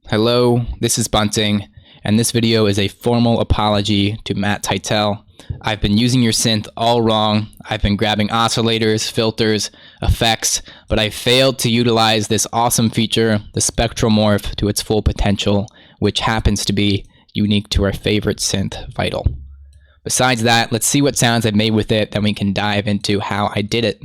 Hello, this is Bunting, and this video is a formal apology to Matt Titel. I've been using your synth all wrong. I've been grabbing oscillators, filters, effects, but I failed to utilize this awesome feature, the Spectral morph, to its full potential, which happens to be unique to our favorite synth, Vital. Besides that, let's see what sounds I've made with it, then we can dive into how I did it.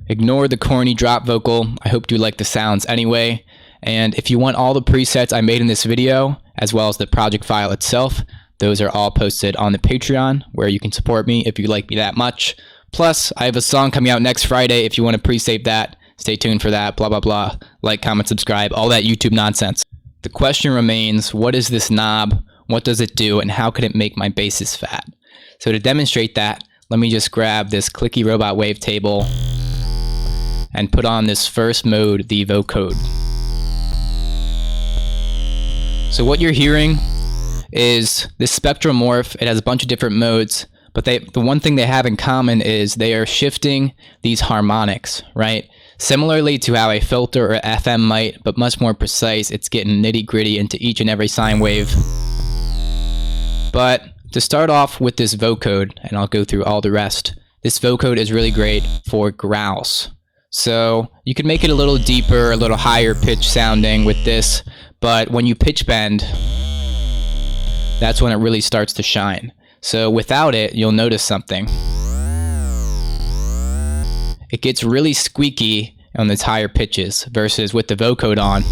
Ignore the corny drop vocal. I hope you like the sounds anyway. And if you want all the presets I made in this video, as well as the project file itself, those are all posted on the Patreon, where you can support me if you like me that much. Plus, I have a song coming out next Friday if you want to pre-save that. Stay tuned for that, blah, blah, blah. Like, comment, subscribe, all that YouTube nonsense. The question remains, what is this knob? What does it do? And how can it make my basses fat? So to demonstrate that, let me just grab this clicky robot wavetable and put on this first mode, the Vocode. So what you're hearing is this Spectral morph. It has a bunch of different modes, but the one thing they have in common is they are shifting these harmonics, right? Similarly to how a filter or FM might, but much more precise. It's getting nitty-gritty into each and every sine wave. But to start off with this Vocode, and I'll go through all the rest, this Vocode is really great for growls. So you can make it a little deeper, a little higher pitch sounding with this, but when you pitch bend, that's when it really starts to shine. So without it, you'll notice something. It gets really squeaky on its higher pitches, versus with the Vocode on,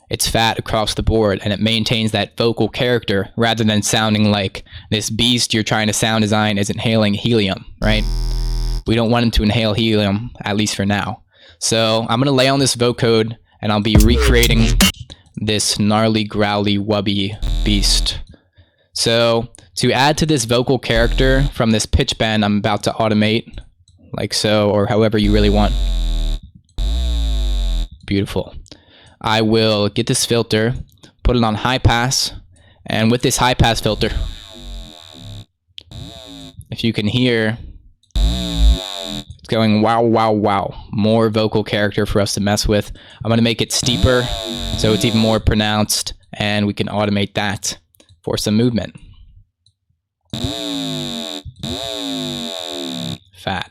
it's fat across the board, and it maintains that vocal character rather than sounding like this beast you're trying to sound design is inhaling helium, right? We don't want him to inhale helium, at least for now. So I'm gonna lay on this Vocode, and I'll be recreating this gnarly, growly, wubby beast. So to add to this vocal character from this pitch bend I'm about to automate, like so, or however you really want. Beautiful. I will get this filter, put it on high pass, and with this high pass filter, if you can hear, it's going wow, wow, wow. More vocal character for us to mess with. I'm going to make it steeper, so it's even more pronounced, and we can automate that for some movement. Fat.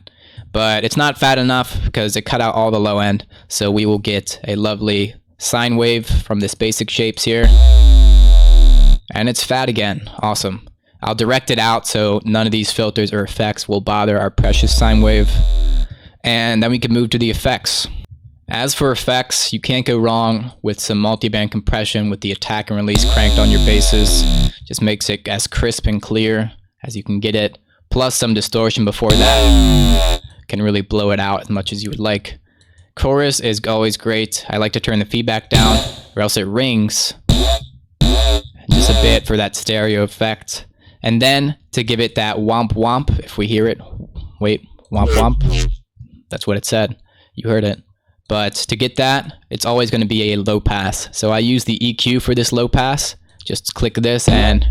But it's not fat enough because it cut out all the low end, so we will get a lovely sine wave from this basic shapes here. And it's fat again. Awesome. I'll direct it out so none of these filters or effects will bother our precious sine wave. And then we can move to the effects. As for effects, you can't go wrong with some multiband compression with the attack and release cranked on your basses. Just makes it as crisp and clear as you can get it. Plus some distortion before that can really blow it out as much as you would like. Chorus is always great. I like to turn the feedback down or else it rings just a bit for that stereo effect. And then to give it that womp womp, if we hear it, wait, womp womp, that's what it said. You heard it. But to get that, it's always going to be a low pass. So I use the EQ for this low pass. Just click this and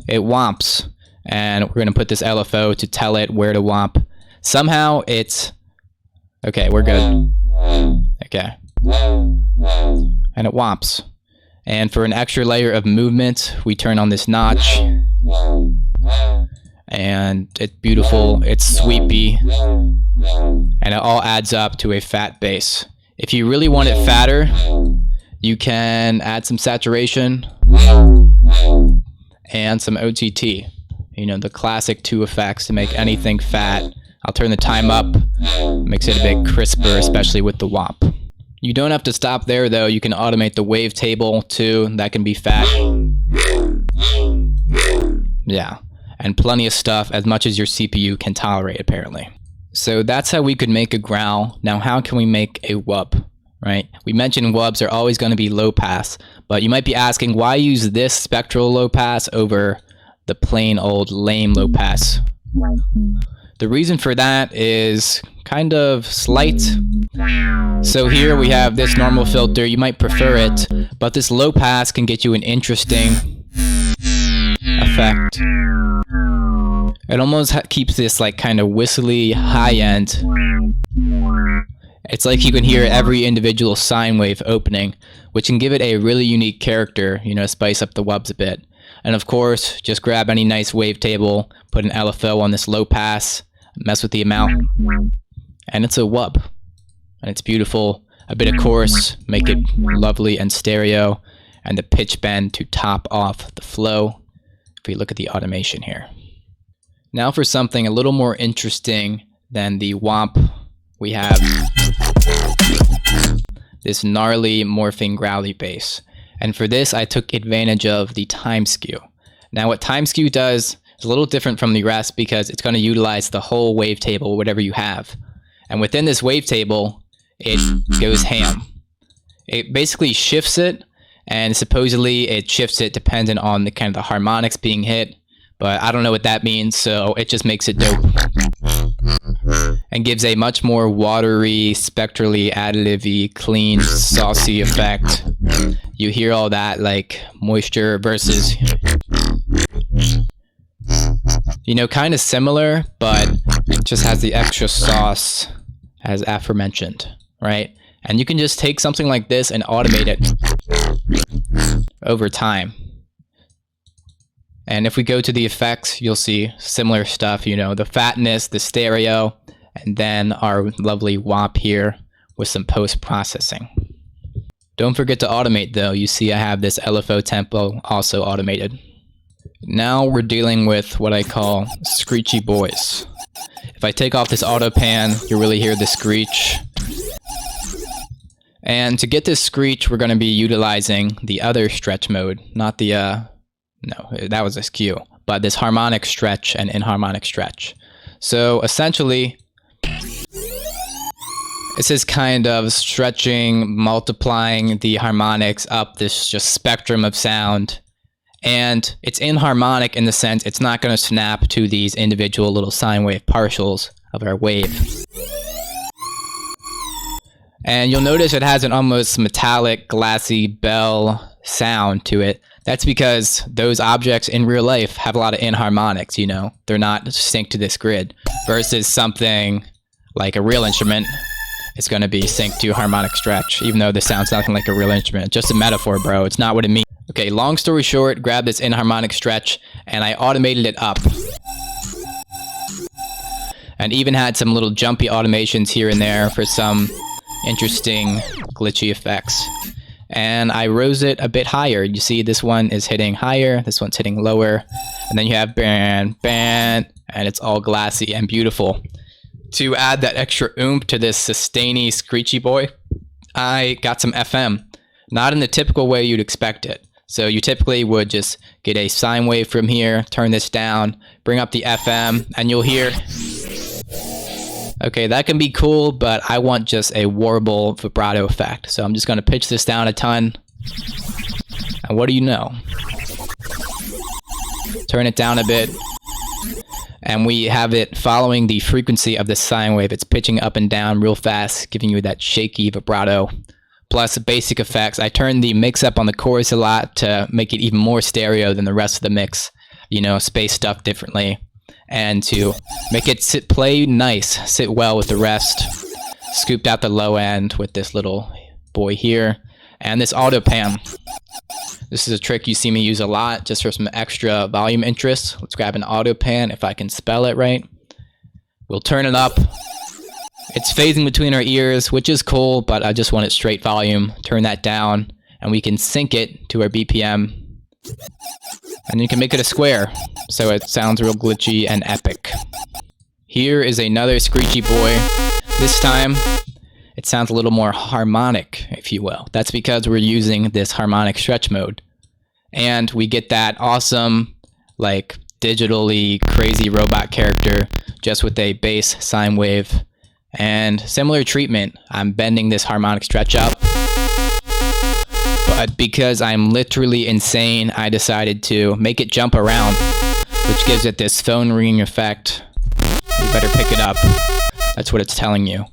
it womps. And we're going to put this LFO to tell it where to womp. Somehow it's... Okay, we're good. Okay. And it womps. And for an extra layer of movement, we turn on this notch. And it's beautiful, it's sweepy. And it all adds up to a fat bass. If you really want it fatter, you can add some saturation and some OTT. You know, the classic 2 effects to make anything fat. I'll turn the time up, makes it a bit crisper, especially with the womp. You don't have to stop there though, you can automate the wavetable too, that can be fat. Yeah, and plenty of stuff, as much as your CPU can tolerate apparently. So that's how we could make a growl. Now how can we make a whoop, right? We mentioned whoops are always going to be low pass, but you might be asking why use this spectral low pass over the plain old lame low pass? The reason for that is kind of slight. So here we have this normal filter, you might prefer it, but this low pass can get you an interesting effect. It almost keeps this like kind of whistly high end. It's like you can hear every individual sine wave opening, which can give it a really unique character, you know, spice up the wubs a bit. And of course, just grab any nice wavetable, put an LFO on this low pass, mess with the amount, and it's a wub. And it's beautiful. A bit of chorus, make it lovely and stereo, and the pitch bend to top off the flow. If we look at the automation here. Now for something a little more interesting than the Whop, we have this gnarly morphing growly bass. And for this, I took advantage of the time skew. Now what time skew does is a little different from the rest because it's going to utilize the whole wavetable, whatever you have. And within this wavetable, it goes ham. It basically shifts it, and supposedly it shifts it dependent on the kind of the harmonics being hit. But I don't know what that means, so it just makes it dope. And gives a much more watery, spectrally additive-y, clean, saucy effect. You hear all that like moisture versus, you know, kind of similar, but it just has the extra sauce as aforementioned, right? And you can just take something like this and automate it over time. And if we go to the effects, you'll see similar stuff, you know, the fatness, the stereo, and then our lovely Whop here with some post-processing. Don't forget to automate though. You see I have this LFO tempo also automated. Now we're dealing with what I call screechy boys. If I take off this auto pan, you really hear the screech. And to get this screech, we're going to be utilizing the other stretch mode, not the no, that was a skew, but this harmonic stretch and inharmonic stretch. So essentially, this is kind of stretching, multiplying the harmonics up this just spectrum of sound. And it's inharmonic in the sense it's not going to snap to these individual little sine wave partials of our wave. And you'll notice it has an almost metallic, glassy bell sound to it. That's because those objects in real life have a lot of inharmonics, you know. They're not synced to this grid. Versus something like a real instrument, it's going to be synced to harmonic stretch, even though this sounds nothing like a real instrument. Just a metaphor, bro. It's not what it means. Okay, long story short, grab this inharmonic stretch, and I automated it up. And even had some little jumpy automations here and there for some interesting glitchy effects. And I rose it a bit higher. You see this one is hitting higher, this one's hitting lower, and then you have ban, ban, and it's all glassy and beautiful. To add that extra oomph to this sustainy screechy boy, I got some FM. Not in the typical way you'd expect it. So you typically would just get a sine wave from here, turn this down, bring up the FM, and you'll hear, okay, that can be cool, but I want just a warble vibrato effect. So I'm just going to pitch this down a ton. And what do you know? Turn it down a bit. And we have it following the frequency of the sine wave. It's pitching up and down real fast, giving you that shaky vibrato. Plus basic effects. I turned the mix up on the chorus a lot to make it even more stereo than the rest of the mix. You know, space stuff differently. And to make it play nice, sit well with the rest. Scooped out the low end with this little boy here. And this auto pan. This is a trick you see me use a lot, just for some extra volume interest. Let's grab an auto pan, if I can spell it right. We'll turn it up. It's phasing between our ears, which is cool, but I just want it straight volume. Turn that down, and we can sync it to our BPM. And you can make it a square, so it sounds real glitchy and epic. Here is another screechy boy. This time, it sounds a little more harmonic, if you will. That's because we're using this harmonic stretch mode. And we get that awesome, like, digitally crazy robot character just with a bass sine wave. And similar treatment, I'm bending this harmonic stretch up. But because I'm literally insane, I decided to make it jump around, which gives it this phone ringing effect. you better pick it up. That's what it's telling you.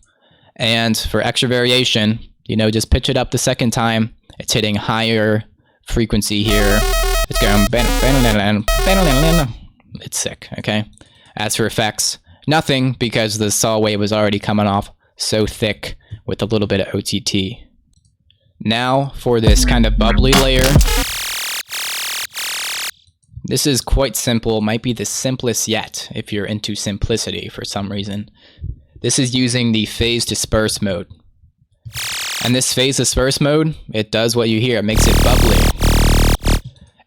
And for extra variation, you know, just pitch it up the second time. It's hitting higher frequency here. It's going... It's sick, okay? As for effects, nothing, because the saw wave was already coming off so thick with a little bit of OTT. Now for this kind of bubbly layer. This is quite simple, might be the simplest yet if you're into simplicity for some reason. This is using the phase disperse mode. And this phase disperse mode, it does what you hear, it makes it bubbly.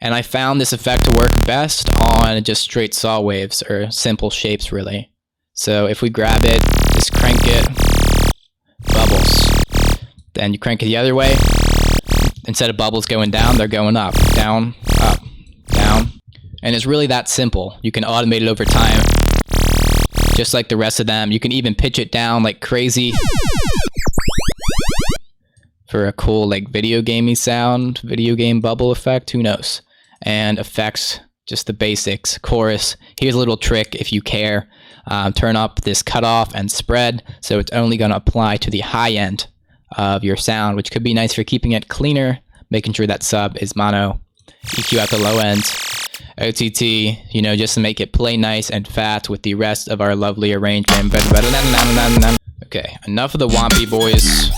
And I found this effect to work best on just straight saw waves, or simple shapes really. So if we grab it, just crank it, bubbles. Then you crank it the other way, instead of bubbles going down, they're going up, down, down. And it's really that simple. You can automate it over time, just like the rest of them. You can even pitch it down like crazy for a cool like video gamey sound, video game bubble effect, who knows. And effects, just the basics. Chorus, here's a little trick if you care. Turn up this cutoff and spread, so it's only going to apply to the high end of your sound, which could be nice for keeping it cleaner, making sure that sub is mono. EQ at the low end. OTT, you know, just to make it play nice and fat with the rest of our lovely arrangement. Okay, enough of the Whop-y boys.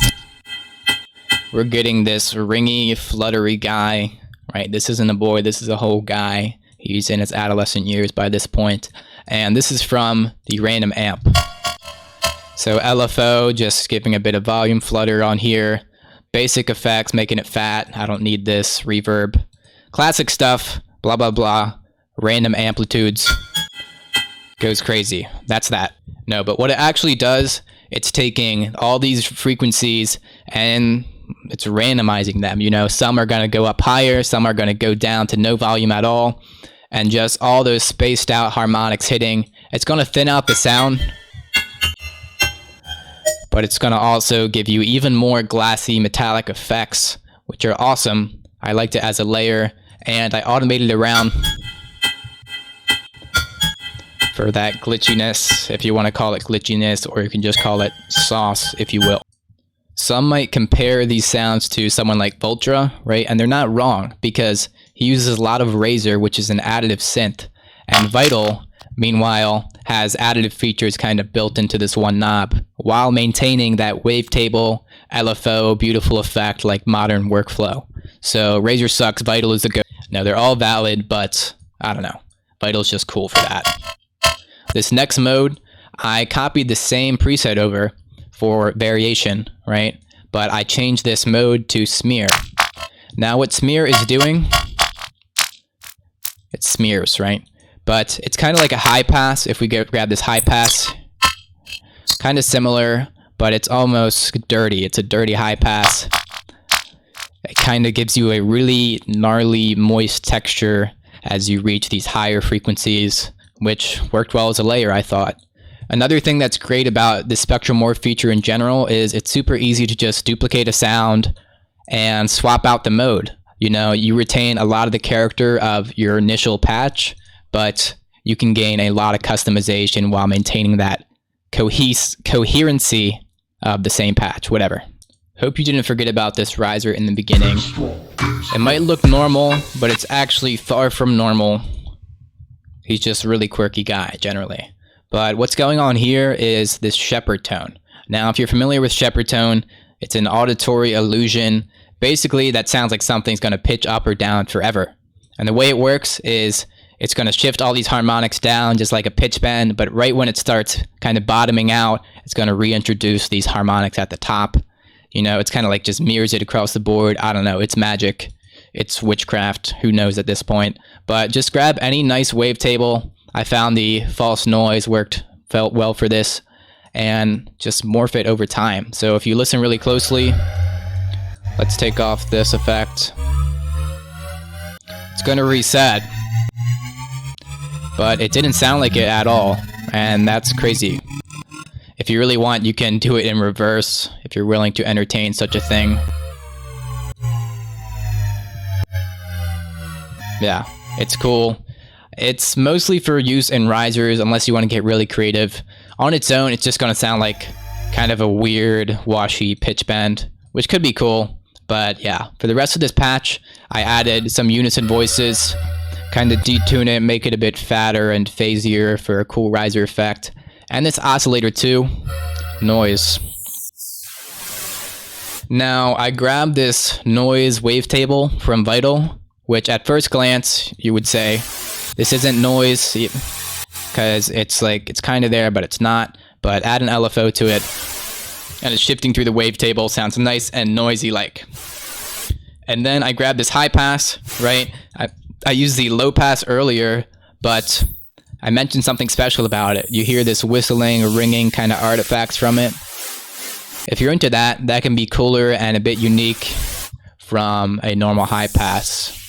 We're getting this ringy, fluttery guy, right? This isn't a boy, this is a whole guy. He's in his adolescent years by this point. And this is from the random amp. So LFO, just giving a bit of volume flutter on here. Basic effects, making it fat. I don't need this. Reverb. Classic stuff, blah, blah, blah. Random amplitudes. Goes crazy. That's that. No, but what it actually does, it's taking all these frequencies and it's randomizing them. You know, some are going to go up higher, some are going to go down to no volume at all. And just all those spaced out harmonics hitting. It's going to thin out the sound, but it's going to also give you even more glassy metallic effects, which are awesome. I liked it as a layer, and I automated around for that glitchiness, if you want to call it glitchiness, or you can just call it sauce, if you will. Some might compare these sounds to someone like Voltra, right? And they're not wrong, because he uses a lot of Razor, which is an additive synth. And Vital, meanwhile, has additive features kind of built into this one knob, while maintaining that wavetable, LFO, beautiful effect like modern workflow. So Razor sucks, Vital is a good. No, they're all valid, but I don't know. Vital's just cool for that. This next mode, I copied the same preset over for variation, right? But I changed this mode to smear. Now what smear is doing, it smears, right? But it's kind of like a high pass. If we grab this high pass, kind of similar, but it's almost dirty. It's a dirty high pass. It kind of gives you a really gnarly, moist texture as you reach these higher frequencies, which worked well as a layer, I thought. Another thing that's great about the Spectral Morph feature in general is it's super easy to just duplicate a sound and swap out the mode. You know, you retain a lot of the character of your initial patch, but you can gain a lot of customization while maintaining that coherency of the same patch, whatever. Hope you didn't forget about this riser in the beginning. It might look normal, but it's actually far from normal. He's just a really quirky guy, generally. But what's going on here is this shepherd tone. Now, if you're familiar with shepherd tone, it's an auditory illusion. Basically, that sounds like something's going to pitch up or down forever. And the way it works is it's going to shift all these harmonics down just like a pitch bend, but right when it starts kind of bottoming out, it's going to reintroduce these harmonics at the top. You know, it's kind of like just mirrors it across the board. I don't know. It's magic. It's witchcraft. Who knows at this point? But just grab any nice wavetable. I found the false noise felt well for this, and just morph it over time. So if you listen really closely, let's take off this effect. It's going to reset, but it didn't sound like it at all, and that's crazy. If you really want, you can do it in reverse if you're willing to entertain such a thing. Yeah, it's cool. It's mostly for use in risers unless you want to get really creative. On its own, it's just going to sound like kind of a weird, washy pitch bend, which could be cool. But yeah, for the rest of this patch, I added some unison voices, kind of detune it, make it a bit fatter and phasier for a cool riser effect. And this oscillator too, noise. Now, I grabbed this noise wavetable from Vital, which at first glance, you would say, this isn't noise, because it's kind of there, but it's not. But add an LFO to it, and it's shifting through the wavetable, sounds nice and noisy like. And then I grabbed this high pass, right? I used the low pass earlier, but I mentioned something special about it. You hear this whistling or ringing kind of artifacts from it. If you're into that, that can be cooler and a bit unique from a normal high pass,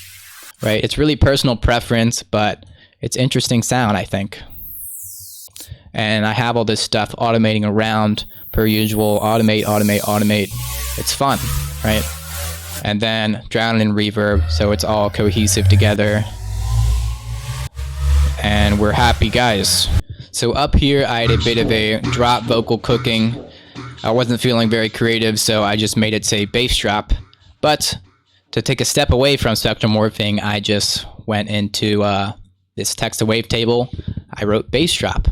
right? It's really personal preference, but it's interesting sound, I think. And I have all this stuff automating around per usual. Automate, automate, automate. It's fun, right? And then drown in reverb, so it's all cohesive together. And we're happy guys. So up here, I had a bit of a drop vocal cooking. I wasn't feeling very creative, so I just made it say bass drop. But to take a step away from spectral morphing, I just went into this text to wavetable. I wrote bass drop.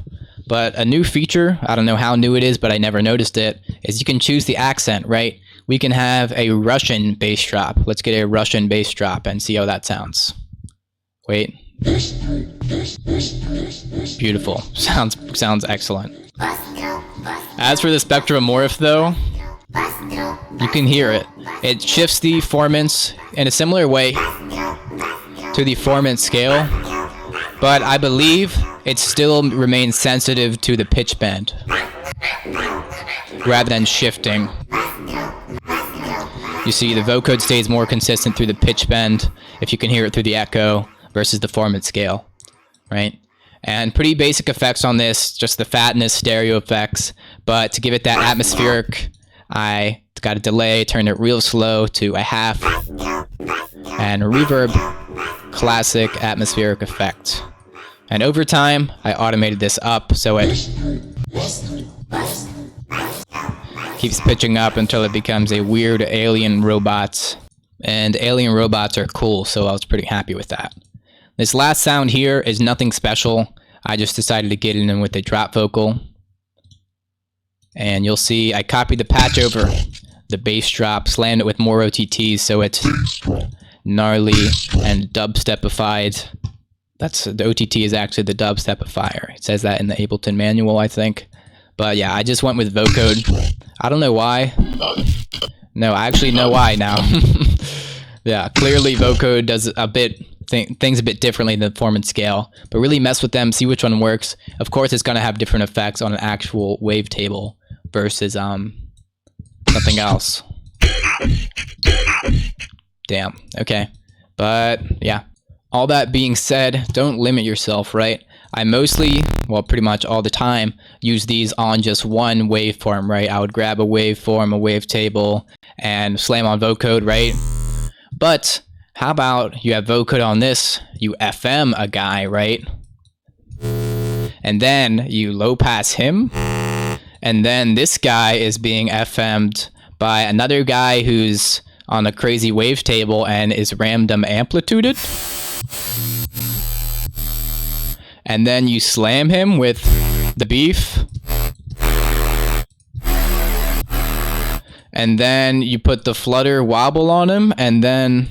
But a new feature, I don't know how new it is, but I never noticed it, is you can choose the accent, right? We can have a Russian bass drop. Let's get a Russian bass drop and see how that sounds. Wait. Beautiful. Sounds excellent. As for the spectral morph though, you can hear it. It shifts the formants in a similar way to the formant scale, but I believe it still remains sensitive to the pitch bend rather than shifting. You see, the vocode stays more consistent through the pitch bend if you can hear it through the echo versus the formant scale, right? And pretty basic effects on this, just the fatness, stereo effects. But to give it that atmospheric, I got a delay, turned it real slow to a half, and a reverb, classic atmospheric effect. And over time, I automated this up so it keeps pitching up until it becomes a weird alien robot. And alien robots are cool, so I was pretty happy with that. This last sound here is nothing special. I just decided to get it in with a drop vocal. And you'll see I copied the patch over the bass drop, slammed it with more OTTs so it's gnarly and dubstepified. The OTT is actually the dubstepifier. It says that in the Ableton manual, I think. But yeah, I just went with Vocode. I don't know why. No, I actually know why now. Yeah, clearly Vocode does a bit things a bit differently than the formant scale, but really mess with them, see which one works. Of course, it's going to have different effects on an actual wavetable versus something else. Damn. Okay. But yeah. All that being said, don't limit yourself, right? I mostly, well, pretty much all the time, use these on just one waveform, right? I would grab a waveform, a wavetable, and slam on Vocode, right? But how about you have Vocode on this, you FM a guy, right? And then you low pass him, and then this guy is being FM'd by another guy who's on a crazy wavetable and is random amplituded. And then you slam him with the beef. And then you put the flutter wobble on him, and then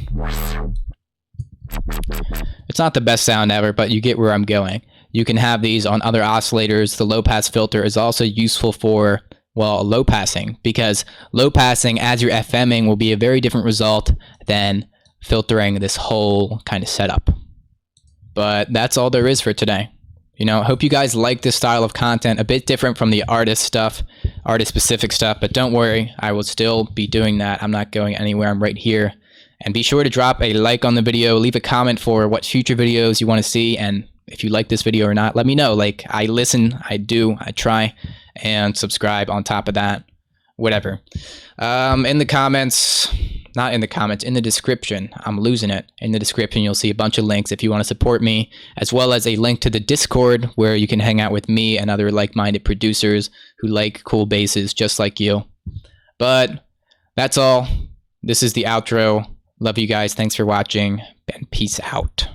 it's not the best sound ever, but you get where I'm going. You can have these on other oscillators. The low pass filter is also useful for, well, low passing, because low passing as you're FMing will be a very different result than filtering this whole kind of setup. But that's all there is for today. You know, hope you guys like this style of content, a bit different from the artist stuff, artist-specific stuff, but don't worry, I will still be doing that. I'm not going anywhere, I'm right here. And be sure to drop a like on the video, leave a comment for what future videos you want to see, and if you like this video or not, let me know. Like, I listen, I do, I try, and subscribe on top of that. whatever. In the comments, not in the comments, in the description, I'm losing it. In the description, you'll see a bunch of links if you want to support me, as well as a link to the Discord where you can hang out with me and other like-minded producers who like cool basses just like you. But that's all. This is the outro. Love you guys. Thanks for watching, and peace out.